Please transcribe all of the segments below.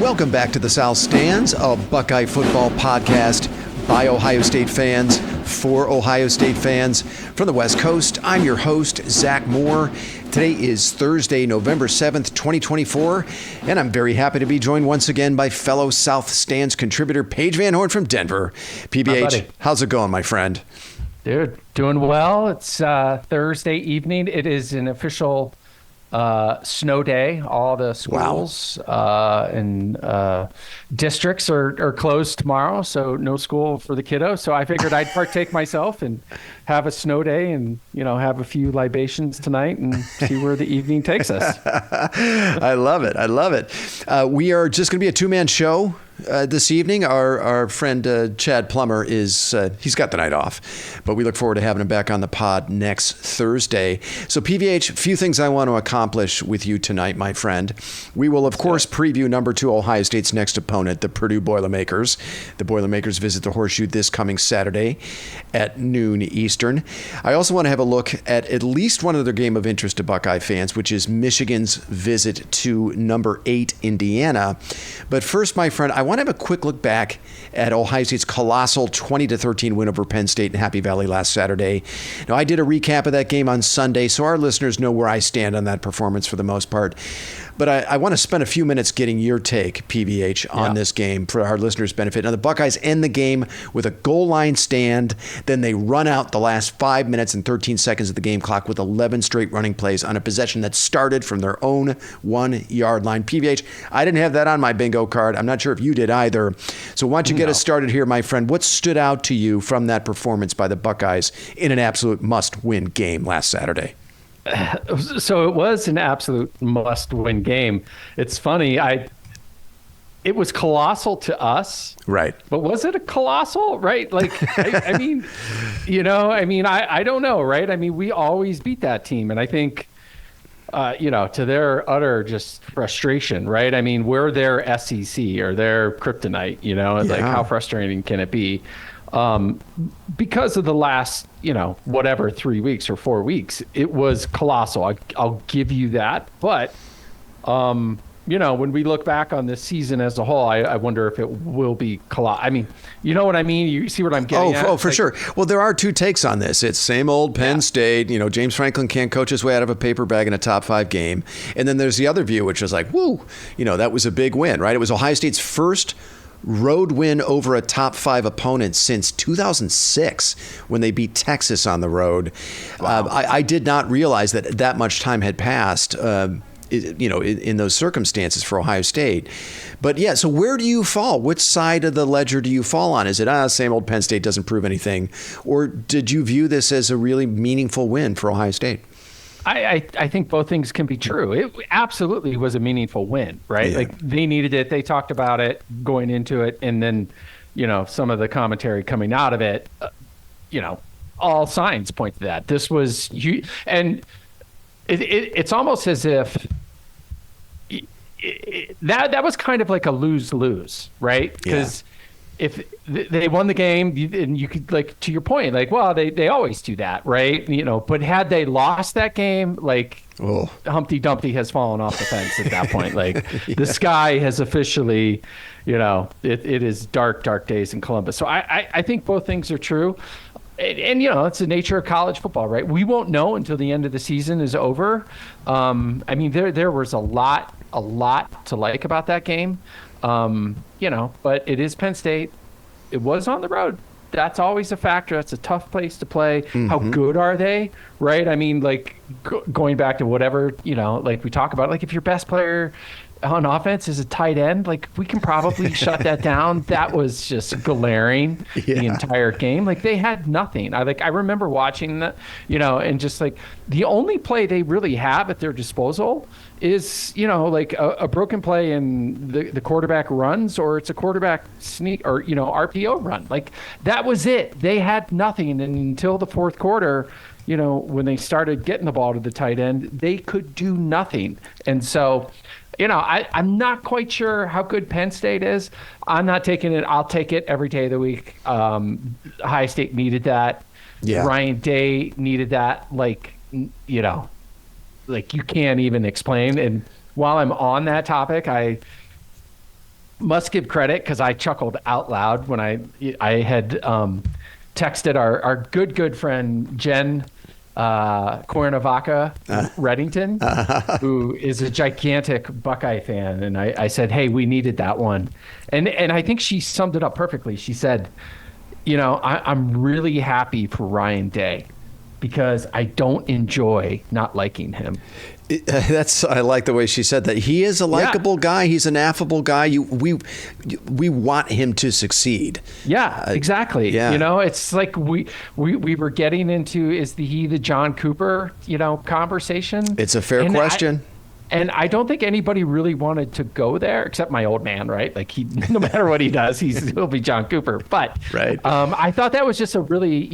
Welcome back to the South Stands, a Buckeye football podcast by Ohio State fans, for Ohio State fans. From the West Coast, I'm your host, Zach Moore. Today is Thursday, November 7th, 2024, and I'm very happy to be joined once again by fellow South Stands contributor, Paige Van Horn from Denver. PBH, how's it going, my friend? Dude, doing well. It's Thursday evening. It is an official snow day. All the schools and districts are closed tomorrow, so no school for the kiddos. So I figured I'd partake myself and have a snow day and, have a few libations tonight and see where the evening takes us. I love it. I love it. We are just going to be a two-man show this evening. Our friend Chad Plummer he's got the night off, but we look forward to having him back on the pod next Thursday. So PVH, a few things I want to accomplish with you tonight, my friend. We will, of course, preview number 2 Ohio State's next opponent, the Purdue Boilermakers. The Boilermakers visit the Horseshoe this coming Saturday at noon Eastern. I also want to have a look at least one other game of interest to Buckeye fans, which is Michigan's visit to number 8 Indiana. But first, my friend, I want to have a quick look back at Ohio State's colossal 20-13 win over Penn State in Happy Valley last Saturday. Now, I did a recap of that game on Sunday, so our listeners know where I stand on that performance for the most part. But I want to spend a few minutes getting your take, PVH, on this game for our listeners' benefit. Now, the Buckeyes end the game with a goal line stand. Then they run out the last 5 minutes and 13 seconds of the game clock with 11 straight running plays on a possession that started from their own 1-yard line. PVH, I didn't have that on my bingo card. I'm not sure if you did either. So why don't you get us started here, my friend? What stood out to you from that performance by the Buckeyes in an absolute must-win game last Saturday? So it was an absolute must-win game. It's funny. It was colossal to us, right? But was it a colossal, right? Like, I mean, I don't know, right? I mean, we always beat that team, and I think, to their utter just frustration, right? I mean, we're their SEC or their kryptonite, like how frustrating can it be? Because of the last, 3 weeks or 4 weeks, it was colossal. I'll give you that. But, when we look back on this season as a whole, I wonder if it will be colossal. I mean, you know what I mean? You see what I'm getting at? Oh, for sure. Well, there are two takes on this. It's same old Penn State. James Franklin can't coach his way out of a paper bag in a top 5 game. And then there's the other view, which is like, woo, that was a big win, right? It was Ohio State's first road win over a top 5 opponent since 2006 when they beat Texas on the road. Wow. I did not realize that much time had passed, in those circumstances for Ohio State. But yeah, so where do you fall? Which side of the ledger do you fall on? Is it, same old Penn State doesn't prove anything? Or did you view this as a really meaningful win for Ohio State? I think both things can be true. It absolutely was a meaningful win, right? Yeah. Like they needed it. They talked about it going into it. And then, some of the commentary coming out of it, all signs point to that. This was huge. And it's almost as if that was kind of like a lose-lose, right? Because if they won the game, and you could, like, to your point, like, well, they always do that, right? But had they lost that game, like, Humpty Dumpty has fallen off the fence at that point. Like, the sky has officially, it is dark, dark days in Columbus. So I think both things are true. And it's the nature of college football, right? We won't know until the end of the season is over. I mean, there was a lot to like about that game. But it is Penn State. It was on the road. That's always a factor. That's a tough place to play. Mm-hmm. How good are they, right? I mean, like, going back to whatever, like we talk about, like, if your best player on offense is a tight end, like, we can probably shut that down. That was just glaring the entire game. Like, they had nothing. I remember watching that, and just like the only play they really have at their disposal is, like a broken play and the quarterback runs, or it's a quarterback sneak or, RPO run. Like, that was it. They had nothing. And until the fourth quarter, when they started getting the ball to the tight end, they could do nothing. And so, I'm not quite sure how good Penn State is. I'm not taking it. I'll take it every day of the week. Ohio State needed that. Yeah. Ryan Day needed that. Like you can't even explain. And while I'm on that topic, must give credit because I chuckled out loud when I had texted our good friend Jen Cuernavaca Reddington, who is a gigantic Buckeye fan, and I said, "Hey, we needed that one," and I think she summed it up perfectly. She said, I'm really happy for Ryan Day because I don't enjoy not liking him. I like the way she said that. He is a likable guy. He's an affable guy. We want him to succeed. Yeah, exactly. Yeah. It's like we were getting into is he the John Cooper, conversation. It's a fair question. And I don't think anybody really wanted to go there except my old man, right? Like no matter what he does, he'll be John Cooper. But right. I thought that was just a really,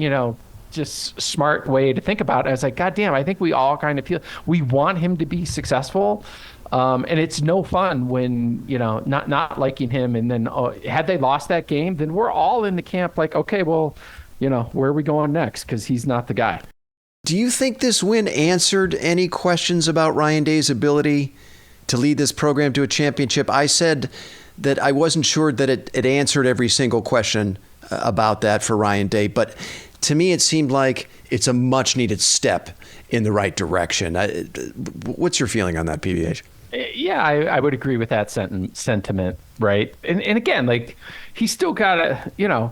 just smart way to think about it. I was like, God damn, I think we all kind of feel we want him to be successful. And it's no fun when, not liking him. And then had they lost that game, then we're all in the camp like, okay, well, where are we going next? Because he's not the guy. Do you think this win answered any questions about Ryan Day's ability to lead this program to a championship? I said that I wasn't sure that it answered every single question about that for Ryan Day, but to me it seemed like it's a much needed step in the right direction. What's your feeling on that, PBH? Yeah, I would agree with that sentiment, right? And again, like he's still got to,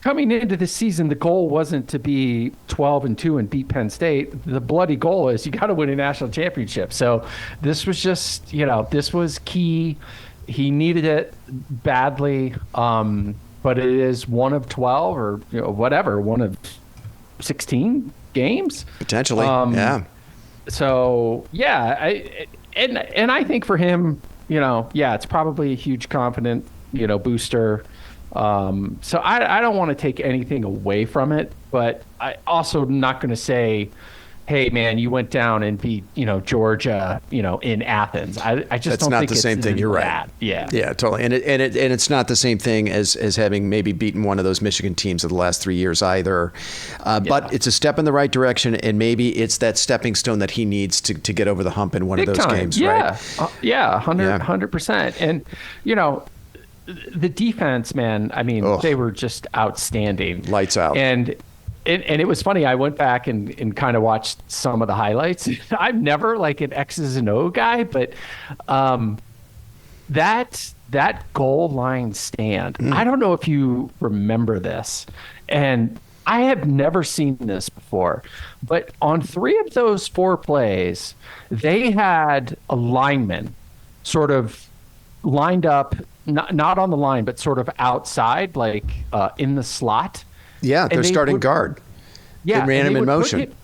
coming into the season, the goal wasn't to be 12-2 and beat Penn State. The bloody goal is you got to win a national championship. So this was just, this was key. He needed it badly, but it is one of 12 or whatever, one of 16 games potentially. Yeah. So yeah, and I think for him, it's probably a huge confident, booster. So I don't want to take anything away from it, but I also not going to say, hey man, you went down and beat, Georgia, in Athens. I just don't think the same thing. You're right. Yeah. Yeah, totally. And it's not the same thing as having maybe beaten one of those Michigan teams of the last 3 years either. But it's a step in the right direction, and maybe it's that stepping stone that he needs to get over the hump in one Big of those time. games, yeah. right? 100%. And, the defense, man, I mean, they were just outstanding. Lights out. And it was funny. I went back and kind of watched some of the highlights. I'm never like an X's and O guy, but that goal line stand, I don't know if you remember this, and I have never seen this before, but on 3 of those 4 plays, they had a lineman sort of lined up, not on the line, but sort of outside, like in the slot. Yeah, they're starting guard. Yeah, they ran him in motion.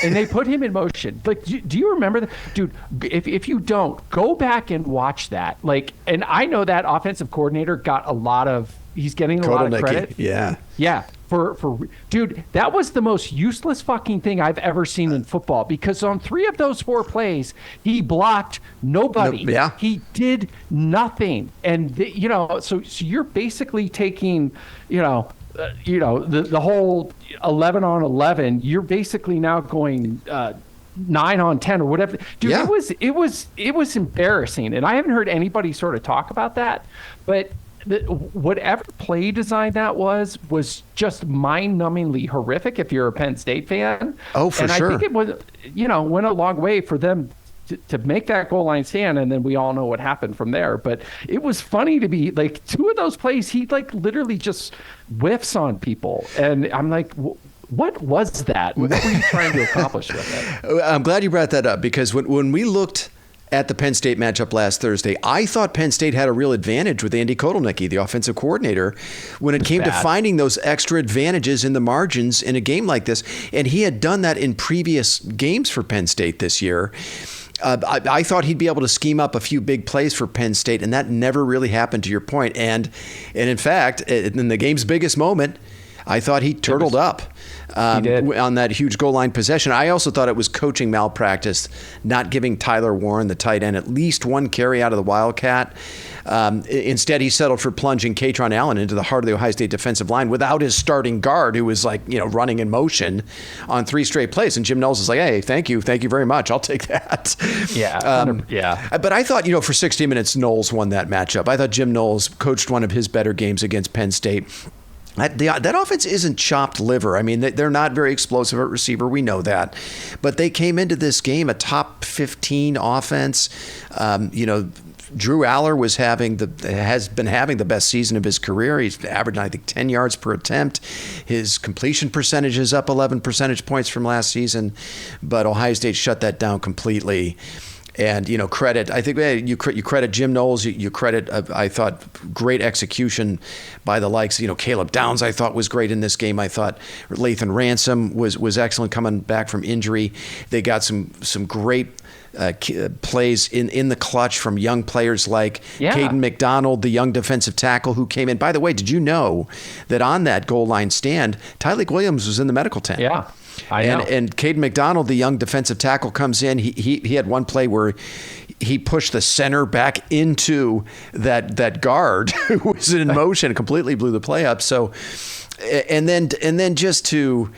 And they put him in motion. Like, do you remember that? Dude, if you don't, go back and watch that. Like, and I know that offensive coordinator got he's getting a lot of credit. Yeah. Yeah. Dude, that was the most useless fucking thing I've ever seen in football, because on 3 of those 4 plays, he blocked nobody. He did nothing. And, so you're basically taking, the whole 11 on 11, you're basically now going 9 on 10 or whatever. Dude, it was embarrassing. And I haven't heard anybody sort of talk about that, but whatever play design that was just mind-numbingly horrific if you're a Penn State fan. Oh, for sure. And I think it was, went a long way for them to make that goal line stand, and then we all know what happened from there. But it was funny to be like 2 of those plays, he like literally just whiffs on people, and I'm like, what was that? What were you trying to accomplish with it? I'm glad you brought that up, because when we looked at the Penn State matchup last Thursday, I thought Penn State had a real advantage with Andy Kotelnicki, the offensive coordinator, when it came to finding those extra advantages in the margins in a game like this. And he had done that in previous games for Penn State this year. I thought he'd be able to scheme up a few big plays for Penn State, and that never really happened, to your point. And in fact, in the game's biggest moment, I thought he turtled up. on that huge goal line possession. I also thought it was coaching malpractice, not giving Tyler Warren, the tight end, at least one carry out of the Wildcat. Instead, he settled for plunging Katron Allen into the heart of the Ohio State defensive line without his starting guard, who was running in motion on 3 straight plays. And Jim Knowles is like, hey, thank you very much. I'll take that. Yeah. But I thought, for 60 minutes, Knowles won that matchup. I thought Jim Knowles coached one of his better games against Penn State. That offense isn't chopped liver. I mean, they're not very explosive at receiver. We know that. But they came into this game a top 15 offense. Drew Aller has been having the best season of his career. He's averaging, I think, 10 yards per attempt. His completion percentage is up 11 percentage points from last season, but Ohio State shut that down completely. And, credit, I think you credit Jim Knowles, you credit, I thought, great execution by the likes. Caleb Downs, I thought, was great in this game. I thought Lathan Ransom was excellent coming back from injury. They got some great plays in the clutch from young players like Caden McDonald, the young defensive tackle who came in. By the way, did you know that on that goal line stand, Tyleik Williams was in the medical tent? Yeah. I know. And Caden McDonald, the young defensive tackle, comes in. He had one play where he pushed the center back into that guard who was in motion, completely blew the play up. So, and then just to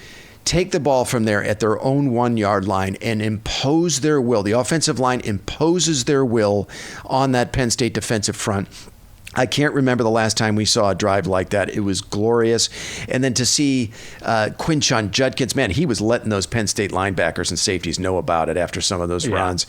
take the ball from there at their own 1-yard line and impose their will. The offensive line imposes their will on that Penn State defensive front. I can't remember the last time we saw a drive like that. It was glorious. And then to see Quinshon Judkins, man, he was letting those Penn State linebackers and safeties know about it after some of those runs.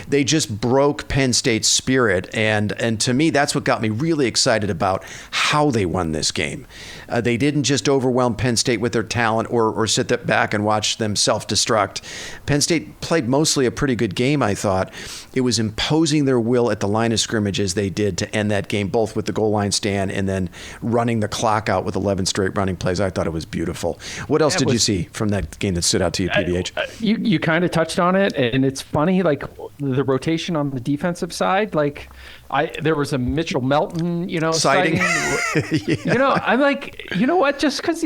They just broke Penn State's spirit. And to me, that's what got me really excited about how they won this game. They didn't just overwhelm Penn State with their talent or sit back and watch them self-destruct. Penn State played mostly a pretty good game, I thought. It was imposing their will at the line of scrimmage as they did to end that game, both with the goal line stand and then running the clock out with 11 straight running plays. I thought it was beautiful. What else did you see from that game that stood out to you, PBH? You kind of touched on it, and it's funny, like the rotation on the defensive side, there was a Mitchell Melton, sighting. I'm like, you know what? Just because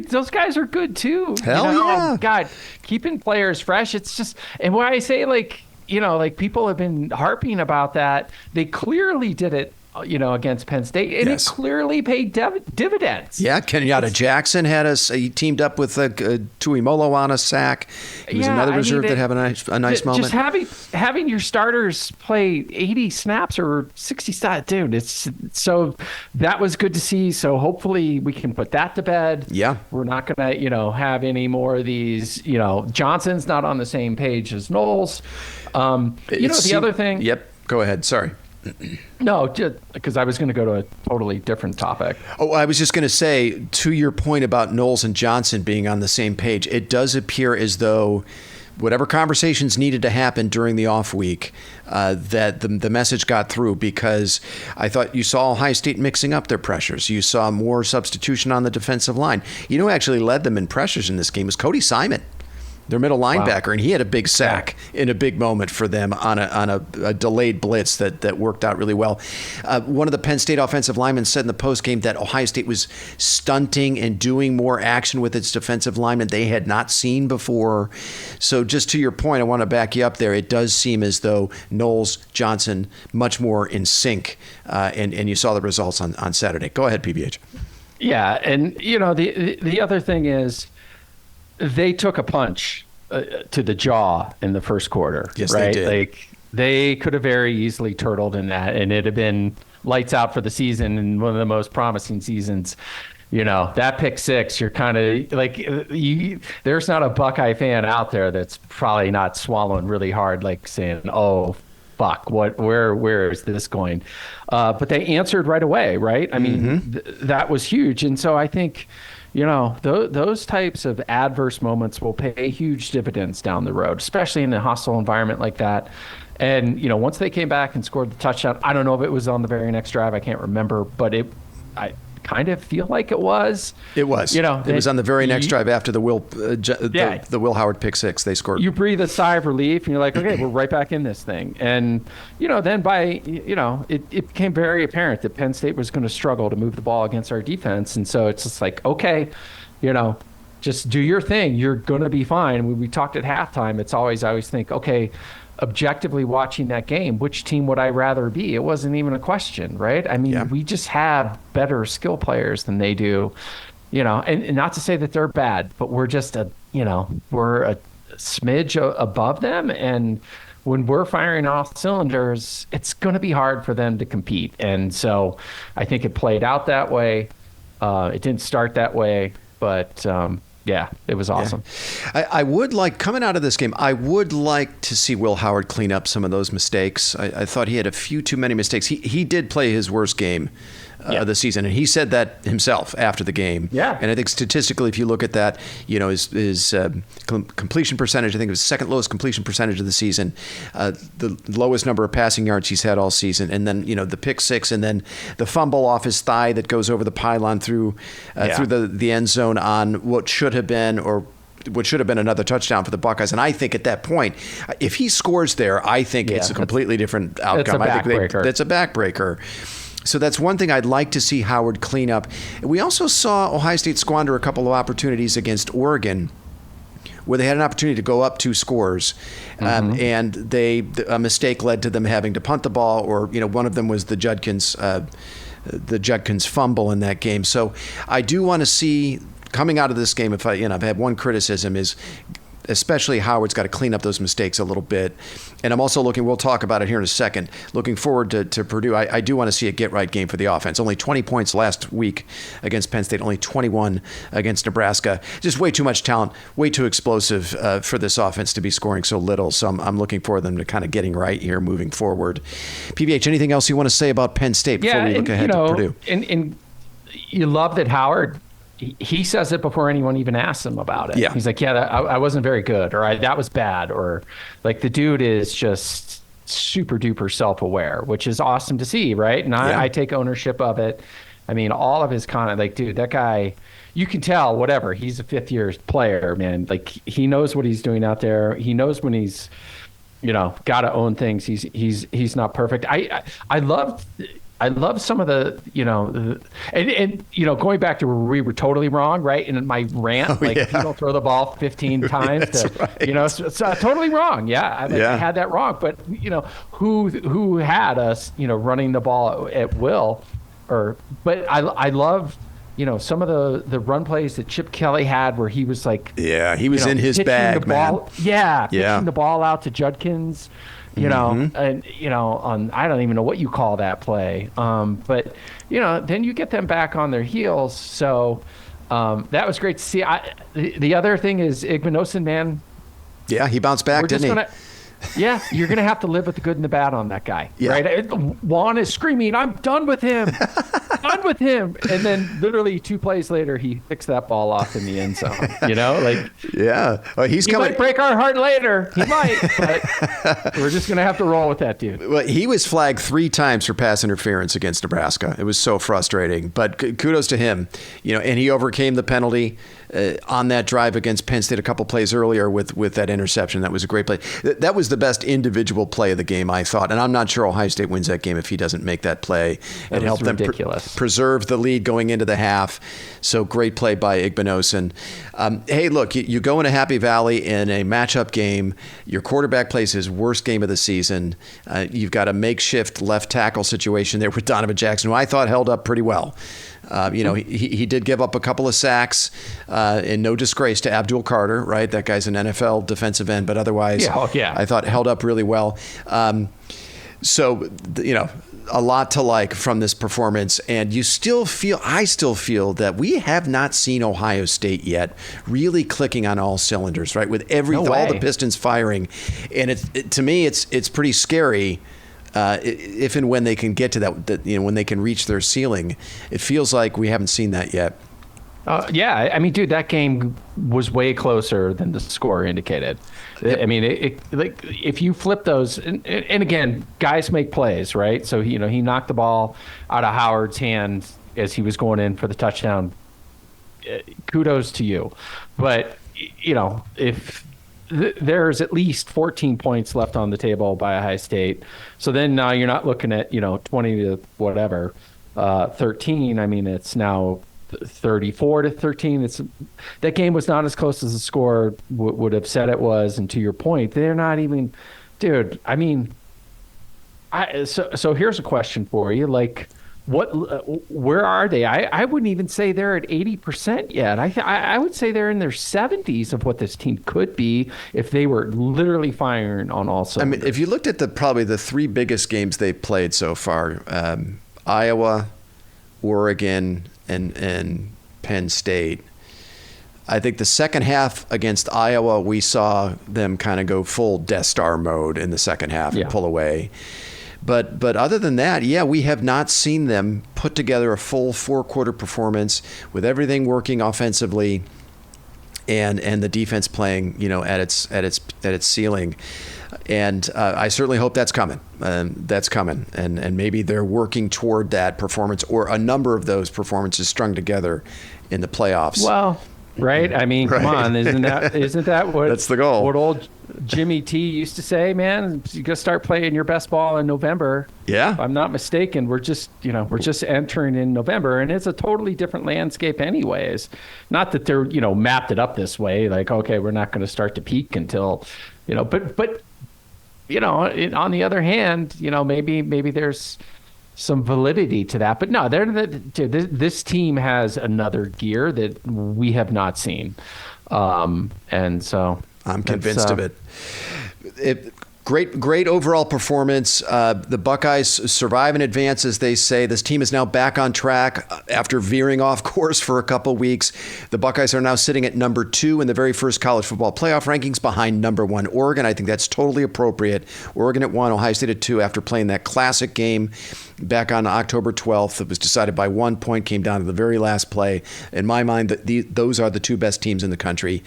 those guys are good too. Hell yeah. God, keeping players fresh. It's just, and why I say people have been harping about that. They clearly did it, against Penn State, and it clearly paid dividends. Yeah, Kenyatta Jackson he teamed up with Tuimolo on a sack. He was another reserve that had a nice moment. Just having your starters play 80 snaps or 60 snaps, dude, so that was good to see. So hopefully we can put that to bed. Yeah. We're not going to, have any more of these, Johnson's not on the same page as Knowles. The other thing. Yep. Go ahead. Sorry. No, just because I was going to go to a totally different topic. Oh, I was just going to say, to your point about Knowles and Johnson being on the same page, it does appear as though whatever conversations needed to happen during the off week, that the message got through, because I thought you saw Ohio State mixing up their pressures. You saw more substitution on the defensive line. Who actually led them in pressures in this game was Cody Simon, their middle linebacker, and he had a big sack in a big moment for them on a delayed blitz that worked out really well. One of the Penn State offensive linemen said in the postgame that Ohio State was stunting and doing more action with its defensive linemen they had not seen before. So just to your point, I want to back you up there. It does seem as though Knowles, Johnson, much more in sync, and you saw the results on Saturday. Go ahead, PBH. Yeah, and the other thing is, they took a punch to the jaw in the first quarter. Yes, right? they did. They could have very easily turtled in that, and it'd have been lights out for the season and one of the most promising seasons. That pick six, you're kind of there's not a Buckeye fan out there that's probably not swallowing really hard, saying, "Oh, fuck, where is this going?" But they answered right away, right? I mean, that was huge, and so I think. Those types of adverse moments will pay huge dividends down the road, especially in a hostile environment like that. And, once they came back and scored the touchdown, I don't know if it was on the very next drive. I can't remember, but I kind of feel like it was. It was. It was on the very next drive after the Will Howard pick six. They scored. You breathe a sigh of relief, and you're like, okay, we're right back in this thing. And then it became very apparent that Penn State was going to struggle to move the ball against our defense, and so it's just like, okay, just do your thing. You're going to be fine. When we talked at halftime, I always think, okay, objectively watching that game, which team would I rather be? It wasn't even a question, right? I mean, we just have better skill players than they do, and not to say that they're bad, but we're just we're a smidge above them. And when we're firing all cylinders, it's going to be hard for them to compete. And so I think it played out that way. It didn't start that way, but it was awesome. Yeah. I would like, coming out of this game, I would like to see Will Howard clean up some of those mistakes. I thought he had a few too many mistakes. He did play his worst game of the season, and he said that himself after the game. Yeah. And I think statistically, if you look at that, his completion percentage, I think it was second lowest completion percentage of the season, the lowest number of passing yards he's had all season, and then the pick six, and then the fumble off his thigh that goes over the pylon through the end zone on what should have been another touchdown for the Buckeyes. And I think at that point, if he scores there, I think it's a completely different outcome. I think that's a backbreaker. So that's one thing I'd like to see Howard clean up. We also saw Ohio State squander a couple of opportunities against Oregon, where they had an opportunity to go up 2 scores, and a mistake led to them having to punt the ball, or one of them was the Judkins fumble in that game. So I do want to see, coming out of this game, if I've had one criticism, is especially Howard's got to clean up those mistakes a little bit. And I'm also we'll talk about it here in a second, looking forward to Purdue. I do want to see a get-right game for the offense. Only 20 points last week against Penn State, only 21 against Nebraska. Just way too much talent, way too explosive for this offense to be scoring so little. So I'm looking for them to kind of getting right here moving forward. PBH, anything else you want to say about Penn State before we look ahead to Purdue? And you love that Howard, he says it before anyone even asks him about it. Yeah. He's like, I wasn't very good, or that was bad, or like the dude is just super duper self-aware, which is awesome to see, right? And I take ownership of it. I mean, all of his content, like, dude, that guy, you can tell, whatever, he's a 5th-year player, man. Like, he knows what he's doing out there. He knows when he's, got to own things. He's not perfect. I love some of the, going back to where we were totally wrong, right? And my rant, you don't throw the ball 15 times, right. It's totally wrong. Yeah, I had that wrong. But, who had us, running the ball at will? But I love, some of the run plays that Chip Kelly had where he was like, he was in his bag, man. Pitching the ball out to Judkins. And on, I don't even know what you call that play. But then you get them back on their heels. So that was great to see. The other thing is Igbinosun, man. Yeah, he bounced back, didn't he? You're going to have to live with the good and the bad on that guy, right? Juan is screaming, I'm done with him. Done with him. And then literally 2 plays later, he picks that ball off in the end zone, he's he coming. Might break our heart later. He might, but we're just going to have to roll with that dude. Well, he was flagged 3 times for pass interference against Nebraska. It was so frustrating, but kudos to him, and he overcame the penalty on that drive against Penn State a couple plays earlier with that interception. That was a great play. That was the best individual play of the game, I thought. And I'm not sure Ohio State wins that game if he doesn't make that play and help them preserve the lead going into the half. So great play by Igbinosun. Hey, look, you go into Happy Valley in a matchup game. Your quarterback plays his worst game of the season. You've got a makeshift left tackle situation there with Donovan Jackson, who I thought held up pretty well. He did give up a couple of sacks, in no disgrace to Abdul Carter, right? That guy's an NFL defensive end, but otherwise, I thought held up really well. A lot to like from this performance, and I still feel that we have not seen Ohio State yet really clicking on all cylinders, right? With all the pistons firing, and to me, it's pretty scary. If and when they can get to that, when they can reach their ceiling, it feels like we haven't seen that yet. I mean, dude, that game was way closer than the score indicated. I mean, if you flip those, and again, guys make plays, right? So he knocked the ball out of Howard's hand as he was going in for the touchdown. Kudos to you, but if there's at least 14 points left on the table by Ohio State. So then now you're not looking at, 20 to whatever, 13. I mean, it's now 34-13. That game was not as close as the score would have said it was. And to your point, they're not even, dude. I mean, so here's a question for you. Like, where are they? I wouldn't even say they're at 80% yet. I would say they're in their 70s of what this team could be if they were literally firing on all cylinders. I mean, if you looked at probably the three biggest games they played so far, Iowa, Oregon, and Penn State. I think the second half against Iowa, we saw them kind of go full Death Star mode in the second half and pull away. But other than that, we have not seen them put together a full four-quarter performance with everything working offensively and the defense playing, at its ceiling. And I certainly hope that's coming. And maybe they're working toward that performance or a number of those performances strung together in the playoffs. Well, right? I mean, come on, isn't that what that's the goal? What old Jimmy T used to say, man, you got to start playing your best ball in November. Yeah. If I'm not mistaken, we're just entering in November, and it's a totally different landscape anyways. Not that they're, mapped it up this way, like, okay, we're not going to start to peak until, but on the other hand, maybe there's some validity to that. But no, this team has another gear that we have not seen. And so I'm convinced of it. Great overall performance. The Buckeyes survive and advance, as they say. This team is now back on track after veering off course for a couple weeks. The Buckeyes are now sitting at number 2 in the very first college football playoff rankings behind number 1 Oregon. I think that's totally appropriate. Oregon at 1, Ohio State at 2 after playing that classic game back on October 12th. It was decided by 1 point, came down to the very last play. In my mind, those are the two best teams in the country.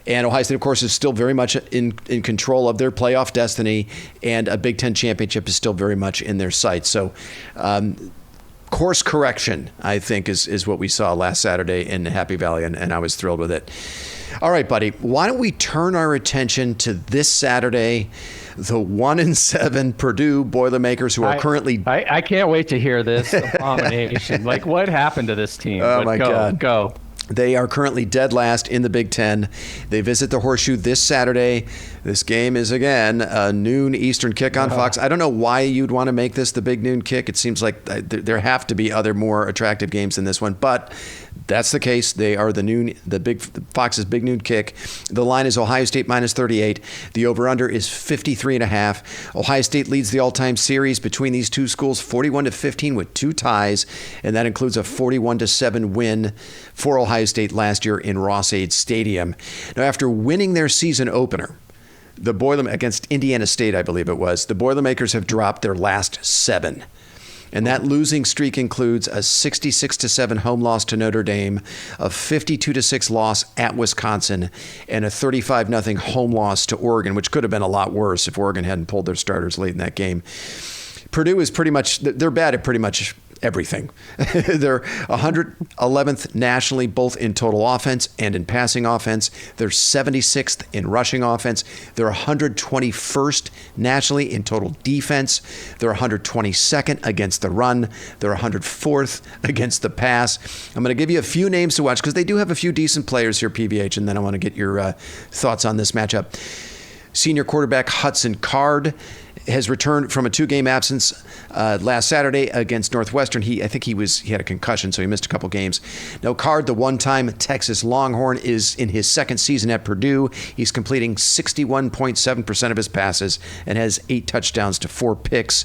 And Ohio State, of course, is still very much in control of their playoff destiny, and a Big Ten championship is still very much in their sights. So course correction, I think, is what we saw last Saturday in Happy Valley, and I was thrilled with it. All right, buddy, why don't we turn our attention to this Saturday, the 1-7 Purdue Boilermakers, who are currently... I can't wait to hear this abomination. Like, what happened to this team? Oh, my God. Go. They are currently dead last in the Big Ten. They visit the Horseshoe this Saturday. This game is, again, a noon Eastern kick on Fox. I don't know why you'd want to make this the big noon kick. It seems like there have to be other more attractive games than this one, but that's the case. They are Fox's big noon kick. The line is Ohio State minus 38. The over-under is 53.5. Ohio State leads the all-time series between these two schools 41-15 with 2 ties, and that includes a 41-7 win for Ohio State last year in Ross-Ade Stadium. Now, after winning their season opener, against Indiana State, I believe it was, the Boilermakers have dropped their last 7. And that losing streak includes a 66-7 home loss to Notre Dame, a 52-6 loss at Wisconsin, and a 35-0 home loss to Oregon, which could have been a lot worse if Oregon hadn't pulled their starters late in that game. Purdue is they're bad at pretty much everything. They're 111th nationally, both in total offense and in passing offense. They're 76th in rushing offense. They're 121st nationally in total defense. They're 122nd against the run. They're 104th against the pass. I'm going to give you a few names to watch because they do have a few decent players here, PVH, and then I want to get your thoughts on this matchup. Senior quarterback Hudson Card has returned from a 2-game absence last Saturday against Northwestern. He had a concussion, so he missed a couple games. Now, Card, the one-time Texas Longhorn, is in his second season at Purdue. He's completing 61.7% of his passes and has 8 touchdowns to 4 picks.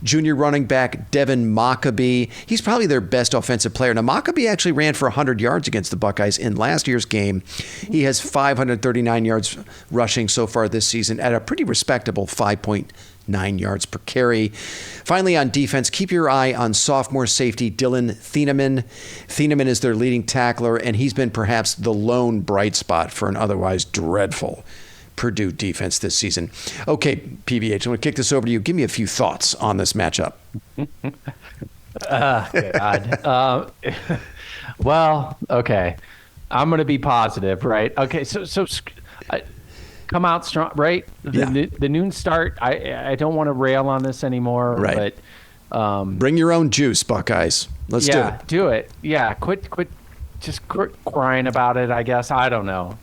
Junior running back Devin Mockabee, he's probably their best offensive player. Now, Mockabee actually ran for 100 yards against the Buckeyes in last year's game. He has 539 yards rushing so far this season at a pretty respectable 5.9 yards per carry. Finally, on defense, keep your eye on sophomore safety Dylan Thieneman. Thieneman is their leading tackler, and he's been perhaps the lone bright spot for an otherwise dreadful Purdue defense this season. Okay, PVH, I'm going to kick this over to you. Give me a few thoughts on this matchup. God. Well, okay. I'm going to be positive, right? Okay, so come out strong, right? The noon start. I don't want to rail on this anymore, right? But bring your own juice, Buckeyes. Let's do it. Do it. Yeah, quit just crying about it, I guess. I don't know,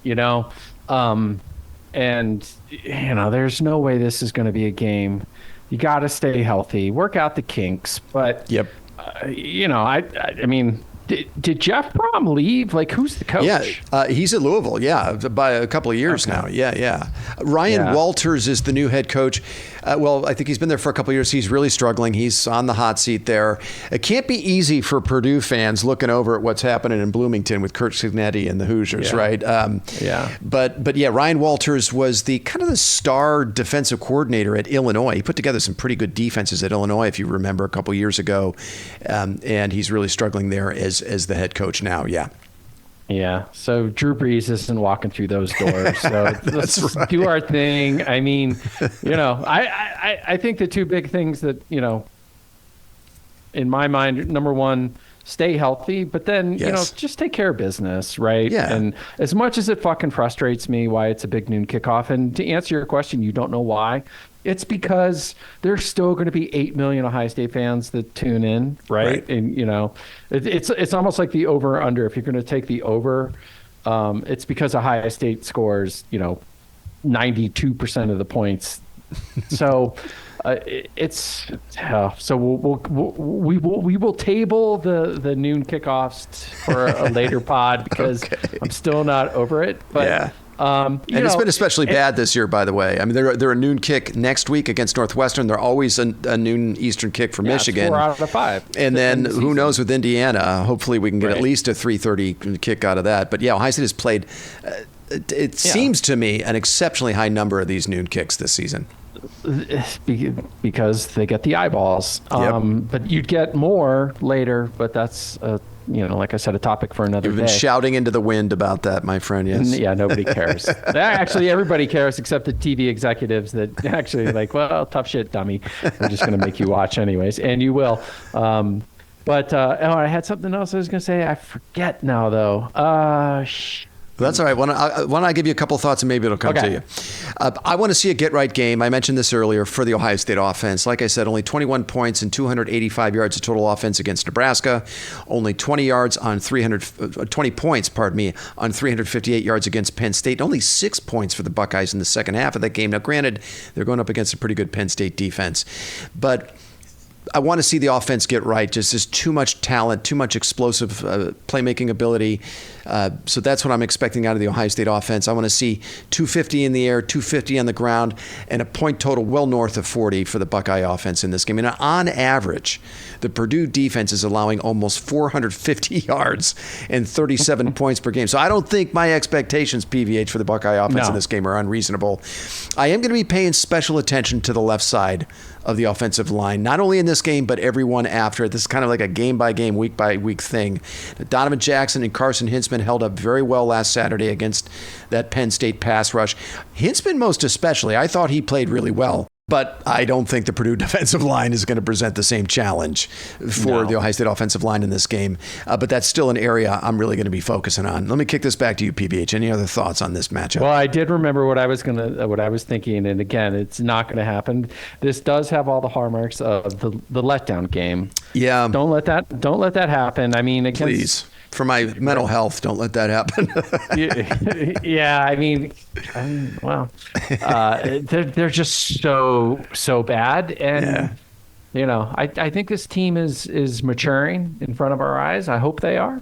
and there's no way this is going to be a game. You got to stay healthy, work out the kinks. But yep. I mean, did Jeff Brom leave? Like, who's the coach? Yeah, he's at Louisville. Yeah, by a couple of years now. Yeah. Ryan Walters is the new head coach. Well, I think he's been there for a couple of years. He's really struggling. He's on the hot seat there. It can't be easy for Purdue fans looking over at what's happening in Bloomington with Kurt Cignetti and the Hoosiers, right? But yeah, Ryan Walters was the kind of the star defensive coordinator at Illinois. He put together some pretty good defenses at Illinois, if you remember, a couple of years ago, and he's really struggling there as the head coach now. Yeah. Yeah. So Drew Brees isn't walking through those doors. So let's do our thing. I mean, I think the two big things that, in my mind, number one, stay healthy, but then, just take care of business, right? Yeah. And as much as it fucking frustrates me why it's a big noon kickoff, and to answer your question, you don't know why. It's because there's still going to be 8 million Ohio State fans that tune in, right? And, it's almost like the over under. If you're going to take the over, it's because Ohio State scores, 92% of the points. So it's tough. So we will table the noon kickoffs for a later pod because I'm still not over it. But yeah. And it's been especially bad this year, by the way. I mean, they're a noon kick next week against Northwestern. They're always a noon Eastern kick for Michigan. 4 out of 5. And then who knows with Indiana? Hopefully we can get at least a 3:30 kick out of that. But yeah, Ohio State has played, it seems to me, an exceptionally high number of these noon kicks this season. Because they get the eyeballs. But you'd get more later, but that's like I said, a topic for another day. You've been shouting into the wind about that, my friend. Yes. Yeah, nobody cares. Actually, everybody cares except the TV executives that actually like, well, tough shit, dummy. We're just going to make you watch anyways, and you will. But I had something else I was going to say. I forget now, though. That's all right. Why don't I give you a couple of thoughts and maybe it'll come to you. I want to see a get-right game. I mentioned this earlier for the Ohio State offense. Like I said, only 21 points and 285 yards of total offense against Nebraska. Only 20 points on 358 yards against Penn State. Only 6 points for the Buckeyes in the second half of that game. Now, granted, they're going up against a pretty good Penn State defense. But I want to see the offense get right. Just there's too much talent, too much explosive playmaking ability. So that's what I'm expecting out of the Ohio State offense. I want to see 250 in the air, 250 on the ground, and a point total well north of 40 for the Buckeye offense in this game. And on average, the Purdue defense is allowing almost 450 yards and 37 points per game. So I don't think my expectations, PVH, for the Buckeye offense in this game are unreasonable. I am going to be paying special attention to the left side of the offensive line, not only in this game, but everyone after it. This is kind of like a game-by-game, week-by-week thing. Donovan Jackson and Carson Hintzman held up very well last Saturday against that Penn State pass rush. Hintzman most especially, I thought he played really well. But I don't think the Purdue defensive line is going to present the same challenge for the Ohio State offensive line in this game. But that's still an area I'm really going to be focusing on. Let me kick this back to you, PBH. Any other thoughts on this matchup? Well, I did remember what I was thinking, and again, it's not going to happen. This does have all the hallmarks of the letdown game. Yeah. Don't let that happen. I mean, please. For my mental health, don't let that happen. Yeah, I mean, well, they're just so bad, and I think this team is maturing in front of our eyes. I hope they are.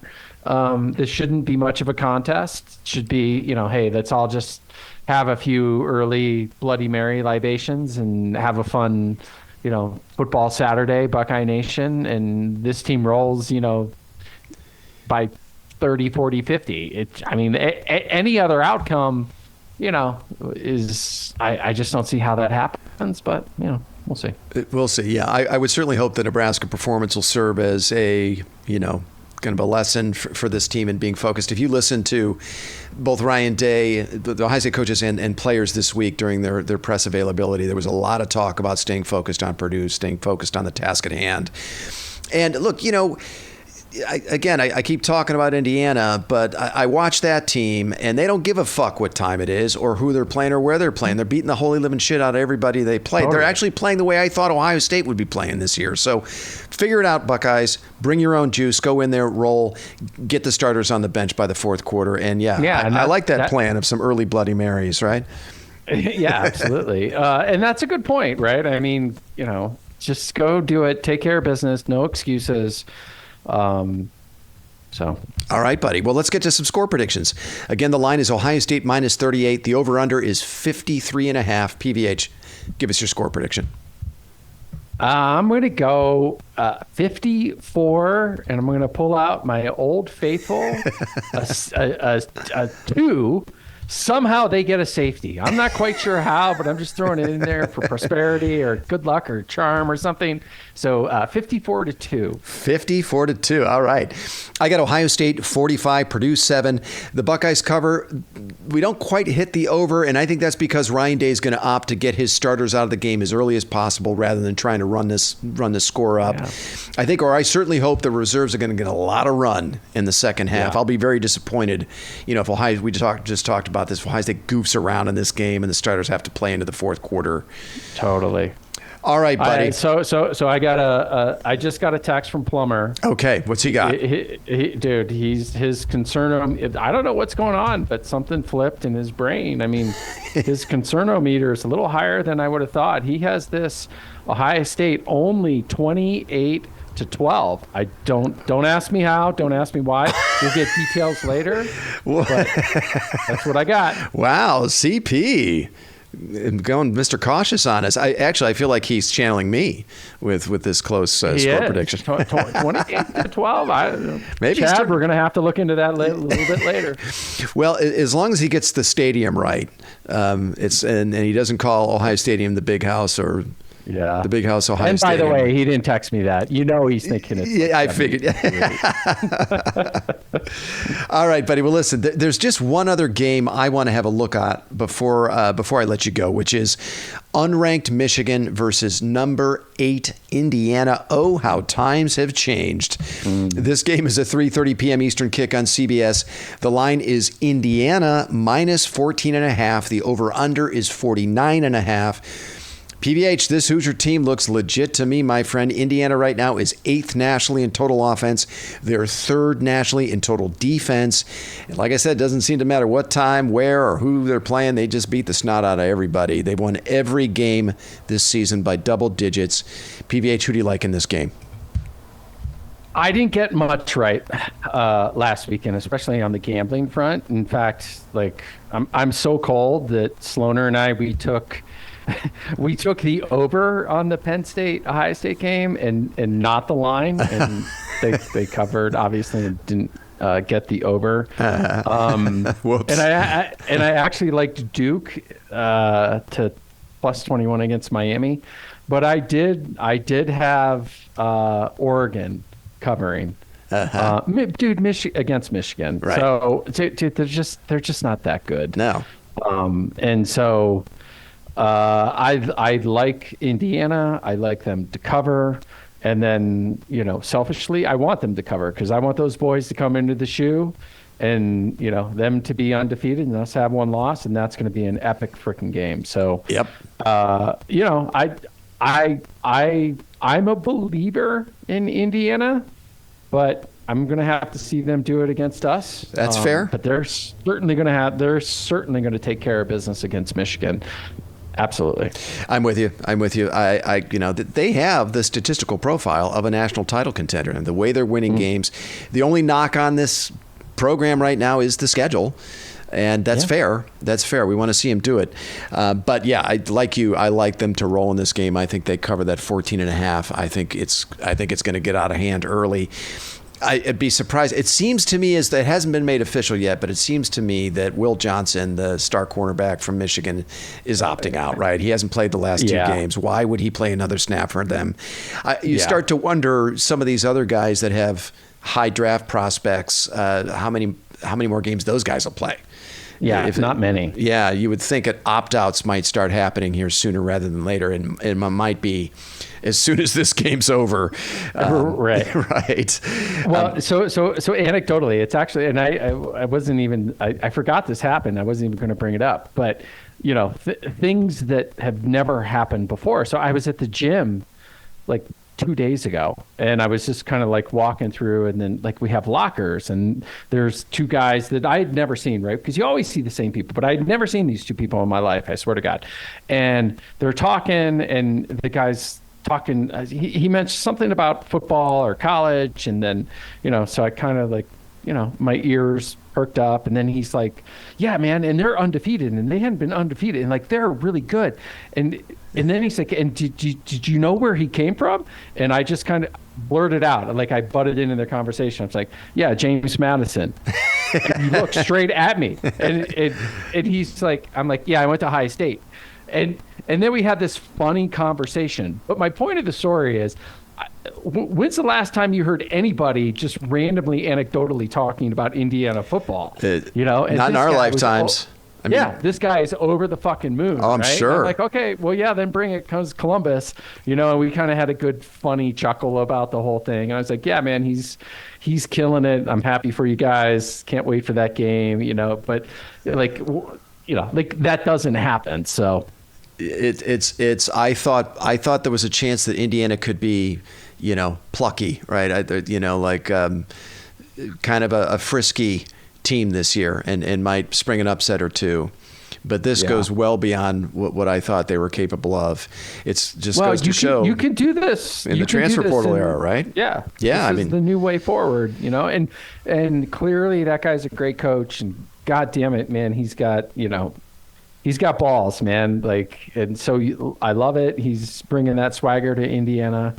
This shouldn't be much of a contest. It should be, hey, let's all just have a few early Bloody Mary libations and have a fun, football Saturday, Buckeye Nation, and this team rolls, by 30, 40, 50. Any other outcome, is I just don't see how that happens, but, we'll see. We'll see. Yeah, I would certainly hope the Nebraska performance will serve as a, kind of a lesson for this team in being focused. If you listen to both Ryan Day, the Ohio State coaches, and players this week during their press availability, there was a lot of talk about staying focused on Purdue, staying focused on the task at hand. And look, I keep talking about Indiana, but I watch that team, and they don't give a fuck what time it is or who they're playing or where they're playing. They're beating the holy living shit out of everybody they play. Totally. They're actually playing the way I thought Ohio State would be playing this year. So figure it out, Buckeyes. Bring your own juice. Go in there, roll, get the starters on the bench by the fourth quarter. And I like that plan of some early Bloody Marys, right? Yeah, absolutely. And that's a good point, right? I mean, just go do it. Take care of business. No excuses. All right, buddy. Well, let's get to some score predictions. Again, the line is Ohio State minus 38. The over-under is 53.5. PVH, give us your score prediction. I'm going to go 54, and I'm going to pull out my old faithful, a 2. Somehow they get a safety. I'm not quite sure how, but I'm just throwing it in there for prosperity or good luck or charm or something. So 54-2. 54-2. All right. I got Ohio State 45, Purdue 7. The Buckeyes cover. We don't quite hit the over, and I think that's because Ryan Day is going to opt to get his starters out of the game as early as possible rather than trying to run this score up. Yeah. I certainly hope the reserves are going to get a lot of run in the second half. Yeah. I'll be very disappointed, if Ohio, we just talked about this, Ohio State goofs around in this game and the starters have to play into the fourth quarter. Totally. All right, buddy. So I just got a text from Plummer. Okay, what's he got? Dude, his concern. I don't know what's going on, but something flipped in his brain. I mean, his concernometer is a little higher than I would have thought. He has this Ohio State only 28-12. I don't ask me how, don't ask me why. We'll get details later. But that's what I got. Wow, CP. Going Mr. Cautious on us. I feel like he's channeling me with this close score prediction. 28-12. Maybe Chad, we're going to have to look into that a little bit later. Well, as long as he gets the stadium right, and he doesn't call Ohio Stadium the Big House or the Big House Ohio Stadium. And by the way, he didn't text me that. He's thinking it. Yeah, I figured. All right, buddy. Well, listen, there's just one other game I want to have a look at before I let you go, which is unranked Michigan versus number 8 Indiana. Oh, how times have changed. This game is a 3:30 p.m. Eastern kick on CBS. The line is Indiana minus 14.5. The over-under is 49.5. PVH, this Hoosier team looks legit to me, my friend. Indiana right now is 8th nationally in total offense. They're 3rd nationally in total defense. And like I said, it doesn't seem to matter what time, where, or who they're playing. They just beat the snot out of everybody. They've won every game this season by double digits. PVH, who do you like in this game? I didn't get much right last weekend, especially on the gambling front. In fact, I'm so cold that Sloaner and I, we took the over on the Penn State Ohio State game and not the line, and they covered obviously and didn't get the over. Whoops. And I actually liked Duke to plus 21 against Miami, but I did have Oregon covering. Dude, against Michigan. Right. So dude, they're just not that good. No. And so. I like Indiana. I like them to cover. And then, selfishly, I want them to cover because I want those boys to come into the shoe and, them to be undefeated and us have one loss. And that's going to be an epic freaking game. So, yep. I'm a believer in Indiana, but I'm going to have to see them do it against us. That's fair. But they're certainly going to take care of business against Michigan. Absolutely. I'm with you. They have the statistical profile of a national title contender and the way they're winning games. The only knock on this program right now is the schedule. And that's fair. That's fair. We want to see them do it. But yeah, I like them to roll in this game. I think they cover that 14.5. I think it's going to get out of hand early. I'd be surprised. It seems to me it hasn't been made official yet, but it seems to me that Will Johnson, the star cornerback from Michigan, is opting out, right? He hasn't played the last 2 games. Why would he play another snap for them? You start to wonder some of these other guys that have high draft prospects, how many more games those guys will play. Yeah, not many. Yeah, you would think that opt-outs might start happening here sooner rather than later, and it might be as soon as this game's over. Right. Right. Well, so anecdotally, it's actually, and I wasn't even, I forgot this happened. I wasn't even going to bring it up, but things that have never happened before. So I was at the gym like 2 days ago, and I was just kind of like walking through, and then like we have lockers, and there's two guys that I had never seen, right? Because you always see the same people, but I'd never seen these two people in my life, I swear to God. And they're talking, and the guy's talking, he mentioned something about football or college, and then, so I kind of like, my ears perked up, and then he's like, yeah, man, and they're undefeated, and they hadn't been undefeated, and like they're really good. And then he's like, and did you know where he came from? And I just kind of blurted out, like I butted into their conversation. I was like, yeah, James Madison. And he looked straight at me, and he's like, I'm like, yeah, I went to Ohio State. And then we had this funny conversation. But my point of the story is, when's the last time you heard anybody just randomly, anecdotally talking about Indiana football? And not in our lifetimes. This guy is over the fucking moon. Oh, I'm right? sure. I'm like, okay, well, yeah, then bring it. Comes Columbus, and we kind of had a good, funny chuckle about the whole thing. And I was like, yeah, man, he's killing it. I'm happy for you guys. Can't wait for that game. But like that doesn't happen. So it's. I thought there was a chance that Indiana could be, plucky, right? Kind of a frisky team this year, and might spring an upset or two. But this goes well beyond what I thought they were capable of. It's just goes to show you can do this in the transfer portal era, right? Yeah. Yeah. This is the new way forward, and clearly that guy's a great coach, and God damn it, man, he's got balls, man. Like, and so I love it. He's bringing that swagger to Indiana.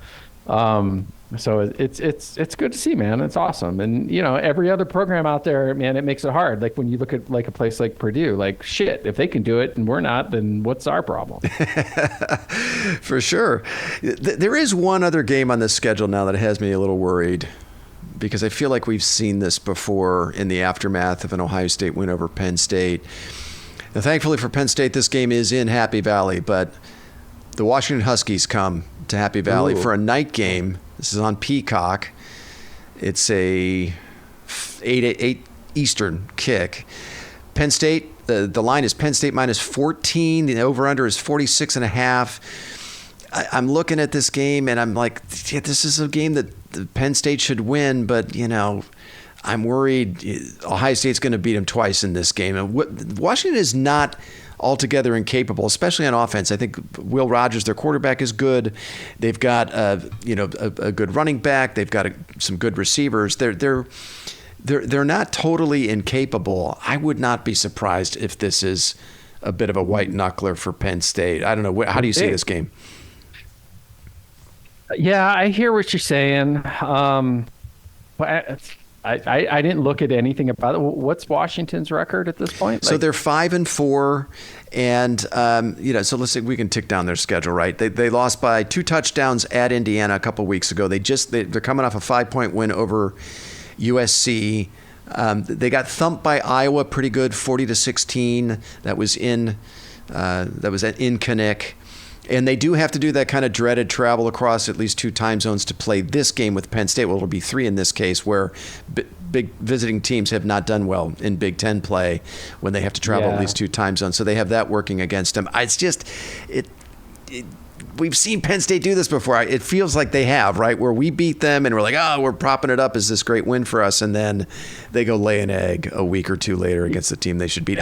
So it's good to see, man. It's awesome. And, every other program out there, man, it makes it hard. Like when you look at like a place like Purdue, like shit, if they can do it and we're not, then what's our problem? For sure. There is one other game on this schedule now that has me a little worried, because I feel like we've seen this before in the aftermath of an Ohio State win over Penn State. Now, thankfully for Penn State, this game is in Happy Valley, but the Washington Huskies come to Happy Valley for a night game. This is on Peacock. It's a 8 Eastern kick. Penn State, the line is Penn State minus 14. The over-under is 46.5. I'm looking at this game, and I'm like, yeah, this is a game that Penn State should win, but, I'm worried Ohio State's going to beat them twice in this game. And Washington is not altogether incapable, especially on offense. I think Will Rogers, their quarterback, is good. They've got a good running back. They've got some good receivers. They're not totally incapable. I would not be surprised if this is a bit of a white knuckler for Penn State. I don't know. How do you see this game? Yeah, I hear what you're saying. But I didn't look at anything about it. What's Washington's record at this point? So they're 5-4, and so let's see, we can tick down their schedule, right? They lost by 2 touchdowns at Indiana a couple weeks ago. They're coming off a 5-point win over USC. They got thumped by Iowa pretty good, 40-16. That was in Kinnick. And they do have to do that kind of dreaded travel across at least 2 time zones to play this game with Penn State. Well, it'll be 3 in this case, where big visiting teams have not done well in Big Ten play when they have to travel at least 2 time zones. So they have that working against them. It's just, we've seen Penn State do this before. It feels like they have, right? Where we beat them and we're like, oh, we're propping it up as this great win for us. And then they go lay an egg a week or 2 later against the team they should beat.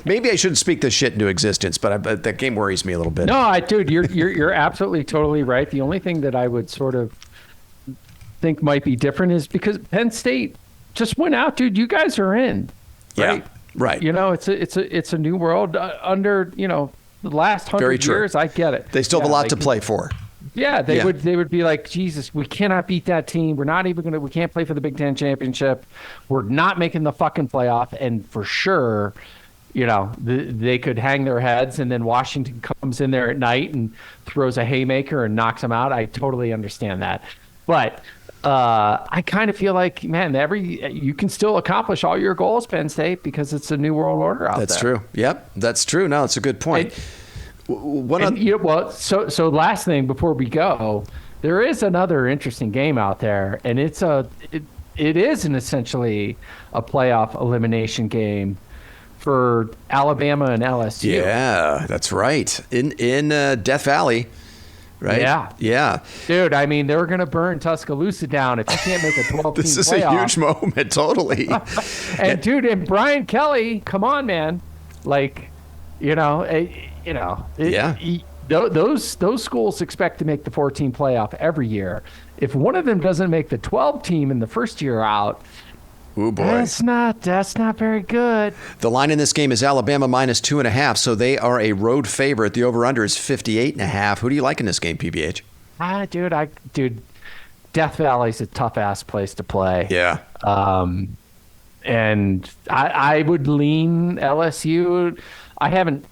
Maybe I shouldn't speak this shit into existence, but that game worries me a little bit. No, dude, you're absolutely totally right. The only thing that I would sort of think might be different is because Penn State just went out, dude. You guys are in. Right? Yeah, right. It's a new world under, the last 100 years. I get it. They still have a lot to play for. Yeah, they would be like, Jesus, we cannot beat that team. We're not even we can't play for the Big Ten championship. We're not making the fucking playoff. And for sure, they could hang their heads, and then Washington comes in there at night and throws a haymaker and knocks them out. I totally understand that. But I kind of feel like, man, you can still accomplish all your goals, Penn State, because it's a new world order out there. That's true. Yep, that's true. No, it's a good point. So last thing before we go, there is another interesting game out there, and it is essentially a playoff elimination game for Alabama and LSU. Yeah, that's right. In Death Valley, right? Yeah. Dude, I mean, they're going to burn Tuscaloosa down if you can't make a 12-team playoff. This is a huge moment, totally. and Brian Kelly, come on, man. Like, those schools expect to make the 14 playoff every year. If one of them doesn't make the 12 team in the first year out, ooh, boy. That's not very good. The line in this game is Alabama -2.5, so they are a road favorite. The over/under is 58.5. Who do you like in this game, PBH? Dude, Death Valley's a tough ass place to play. Yeah. And I would lean LSU. I haven't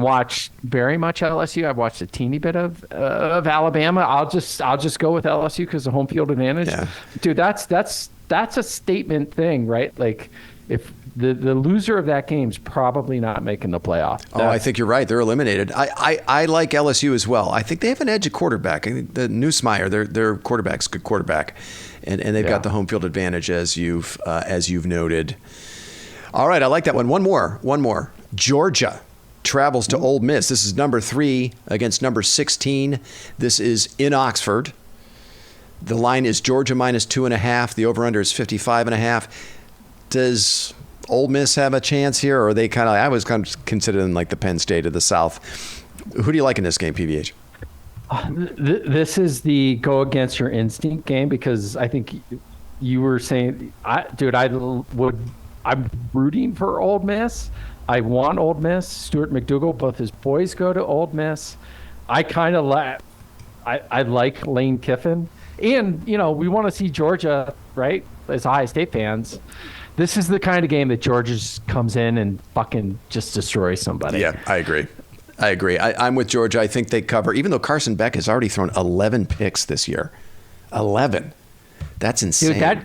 watched very much LSU. I've watched a teeny bit of Alabama. I'll just go with LSU because of home field advantage. Yeah. Dude, that's a statement thing, right? Like, if the loser of that game's probably not making the playoff. I think you're right. They're eliminated. I like LSU as well. I think they have an edge at quarterback. I think the Nussmeier, their quarterback's a good quarterback, and they've got the home field advantage as you've noted. All right, I like that one. One more. Georgia travels to Ole Miss. This is number 3 against number 16. This is in Oxford. The line is Georgia -2.5. The over/under is 55.5. Does Ole Miss have a chance here, or are they I was kind of considering like the Penn State of the South? Who do you like in this game, PBH? This is the go against your instinct game, because I think you were saying, I'm rooting for Ole Miss. I want Ole Miss. Stuart McDougal, both his boys go to Ole Miss. I kind of I like Lane Kiffin. And, we want to see Georgia, right, as Ohio State fans. This is the kind of game that Georgia just comes in and fucking just destroys somebody. Yeah, I agree. I'm with Georgia. I think they cover, even though Carson Beck has already thrown 11 picks this year. 11. That's insane. Dude,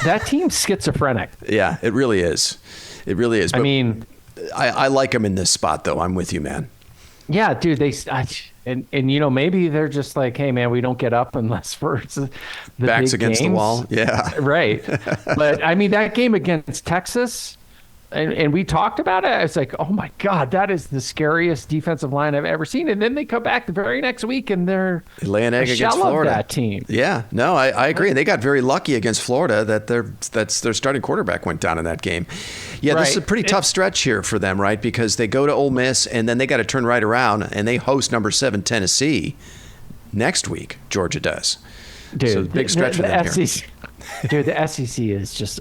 that team's schizophrenic. Yeah, it really is. It really is. But I mean, I like them in this spot, though. I'm with you, man. Yeah, dude, maybe they're just like, hey, man, we don't get up unless for the backs big against games. the wall. Yeah. Right. But I mean, that game against Texas, and we talked about it. It's like, oh my God, that is the scariest defensive line I've ever seen. And then they come back the very next week and they lay an egg against Florida. That team. Yeah, no, I agree. And they got very lucky against Florida that their starting quarterback went down in that game. Yeah, This is a pretty tough stretch here for them, right? Because they go to Ole Miss and then they got to turn right around and they host number 7 Tennessee next week. Georgia does. Dude, so big stretch for them here. Dude, the SEC is just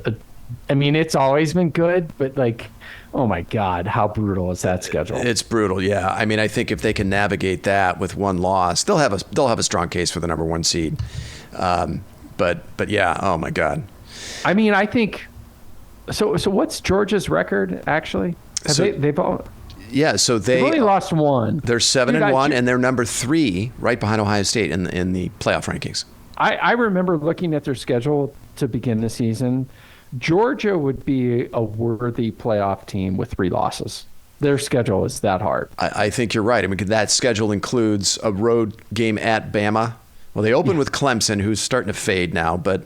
it's always been good, but like, oh my God, how brutal is that schedule? It's brutal, yeah. I mean, I think if they can navigate that with one loss, they'll have a strong case for the number 1 seed. But yeah, oh my God. I mean, I think so. What's Georgia's record actually? They've only lost one. They're 7-1, and they're number 3, right behind Ohio State in the playoff rankings. I remember looking at their schedule to begin the season. Georgia would be a worthy playoff team with 3 losses. Their schedule is that hard. I think you're right. I mean, that schedule includes a road game at Bama. Well, they open with Clemson, who's starting to fade now, but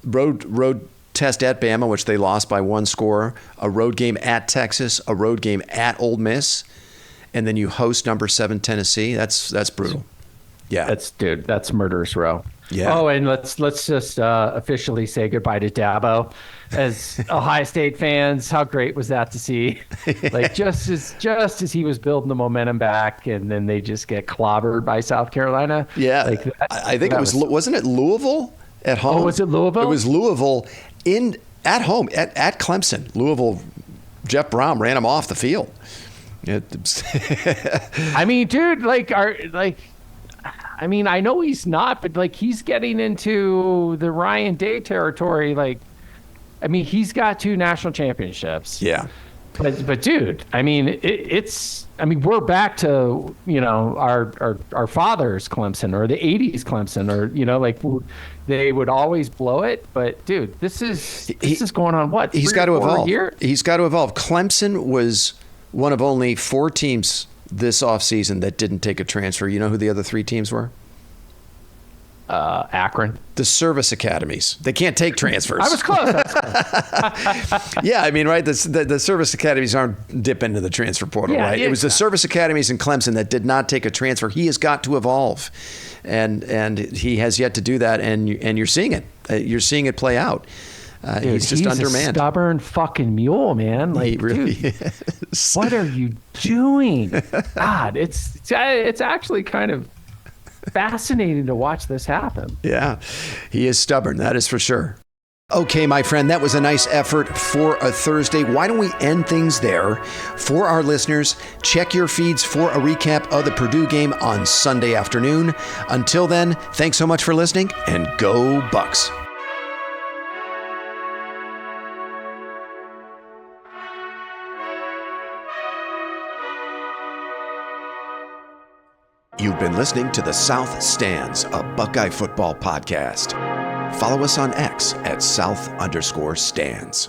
road test at Bama, which they lost by 1 score, a road game at Texas, a road game at Ole Miss, and then you host number 7 Tennessee. That's brutal. Yeah. That's murderous row. Yeah. Oh, and let's just officially say goodbye to Dabo. As Ohio State fans, how great was that to see? Like just as he was building the momentum back, and then they just get clobbered by South Carolina. Yeah. Like I think it wasn't it Louisville at home? Oh, was it Louisville? It was Louisville at home at Clemson. Louisville, Jeff Brom ran him off the field. I mean, dude, I know he's not, but like he's getting into the Ryan Day territory. Like, I mean, he's got 2 national championships. Yeah. But dude, I mean, we're back to, our father's Clemson or the 80s Clemson or, they would always blow it. But dude, this is going on what? He's got to evolve. He's got to evolve. Clemson was one of only 4 teams this offseason that didn't take a transfer. You know who the other 3 teams were? Akron. The service academies. They can't take transfers. I was close. Yeah, I mean, right? The service academies aren't dip into the transfer portal, right? It was the service academies in Clemson that did not take a transfer. He has got to evolve, and he has yet to do that. And you're seeing it. You're seeing it play out. Dude, he's just undermanned. A stubborn fucking mule, man. Like, he really dude, is. What are you doing? God, it's actually kind of fascinating to watch this happen. Yeah, he is stubborn. That is for sure. Okay, my friend, that was a nice effort for a Thursday. Why don't we end things there? For our listeners, check your feeds for a recap of the Purdue game on Sunday afternoon. Until then, thanks so much for listening, and go Bucks. You've been listening to The South Stands, a Buckeye football podcast. Follow us on X at South_Stands.